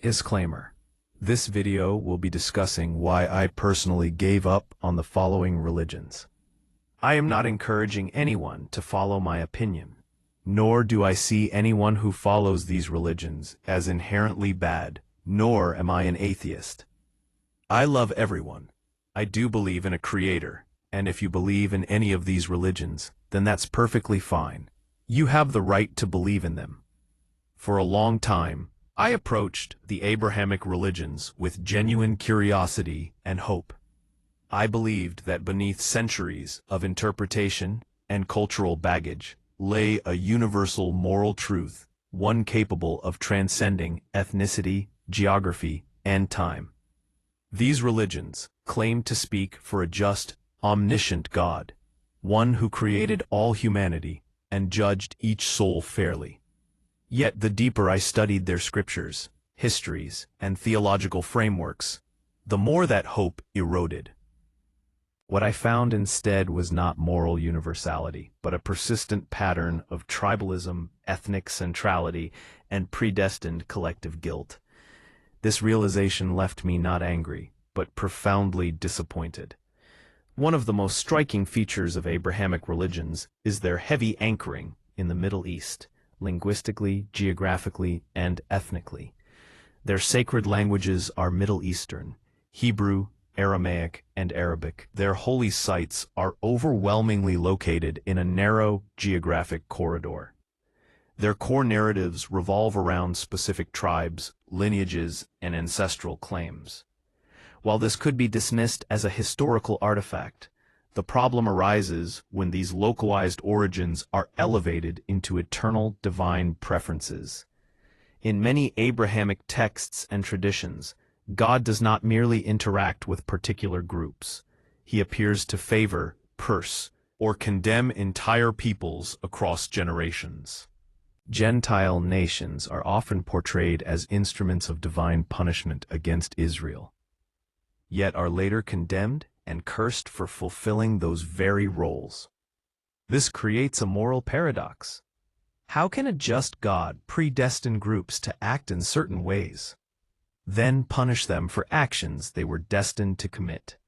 Disclaimer. This video will be discussing why I personally gave up on the following religions. I am not encouraging anyone to follow my opinion, nor do I see anyone who follows these religions as inherently bad, nor am I an atheist. I love everyone. I do believe in a creator, and if you believe in any of these religions, then that's perfectly fine. You have the right to believe in them. For a long time, I approached the Abrahamic religions with genuine curiosity and hope. I believed that beneath centuries of interpretation and cultural baggage lay a universal moral truth, one capable of transcending ethnicity, geography, and time. These religions claim to speak for a just, omniscient God, one who created all humanity and judged each soul fairly. Yet the deeper I studied their scriptures, histories, and theological frameworks, the more that hope eroded. What I found instead was not moral universality, but a persistent pattern of tribalism, ethnic centrality, and predestined collective guilt. This realization left me not angry, but profoundly disappointed. One of the most striking features of Abrahamic religions is their heavy anchoring in the Middle East, linguistically, geographically, and ethnically. Their sacred languages are Middle Eastern, Hebrew, Aramaic, and Arabic. Their holy sites are overwhelmingly located in a narrow geographic corridor. Their core narratives revolve around specific tribes, lineages, and ancestral claims. While this could be dismissed as a historical artifact, the problem arises when these localized origins are elevated into eternal divine preferences. In many Abrahamic texts and traditions, God does not merely interact with particular groups. He appears to favor, curse, or condemn entire peoples across generations. Gentile nations are often portrayed as instruments of divine punishment against Israel, yet are later condemned and cursed for fulfilling those very roles. This creates a moral paradox. How can a just God predestine groups to act in certain ways, then punish them for actions they were destined to commit?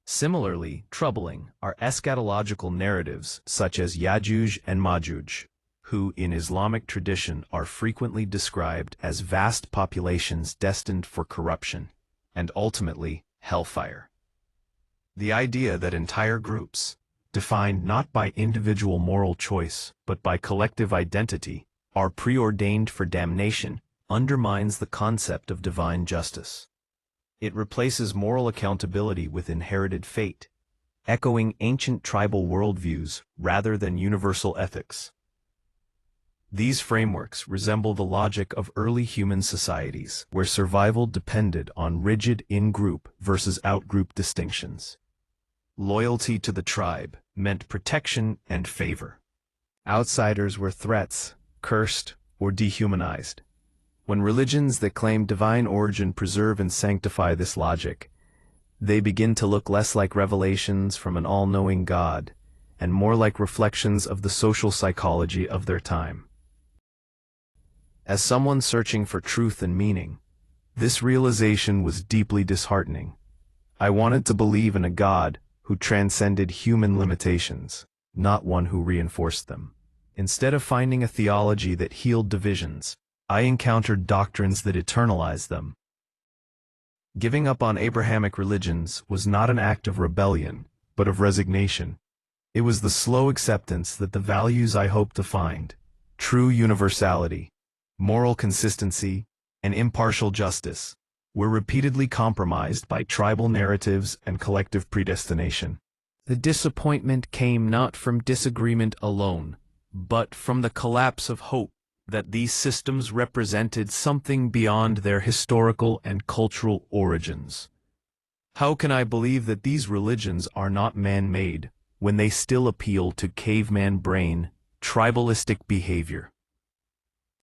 Similarly troubling are eschatological narratives such as Ya'juj and Ma'juj, who in Islamic tradition are frequently described as vast populations destined for corruption and ultimately hellfire. The idea that entire groups, defined not by individual moral choice but by collective identity, are preordained for damnation undermines the concept of divine justice. It replaces moral accountability with inherited fate, echoing ancient tribal worldviews rather than universal ethics. These frameworks resemble the logic of early human societies, where survival depended on rigid in-group versus out-group distinctions. Loyalty to the tribe meant protection and favor. Outsiders were threats, cursed, or dehumanized. When religions that claim divine origin preserve and sanctify this logic, they begin to look less like revelations from an all-knowing God and more like reflections of the social psychology of their time. As someone searching for truth and meaning, this realization was deeply disheartening. I wanted to believe in a God who transcended human limitations, not one who reinforced them. Instead of finding a theology that healed divisions, I encountered doctrines that eternalized them. Giving up on Abrahamic religions was not an act of rebellion, but of resignation. It was the slow acceptance that the values I hoped to find, true universality, moral consistency, and impartial justice, were repeatedly compromised by tribal narratives and collective predestination. The disappointment came not from disagreement alone, but from the collapse of hope that these systems represented something beyond their historical and cultural origins. How can I believe that these religions are not man-made when they still appeal to caveman brain, tribalistic behavior?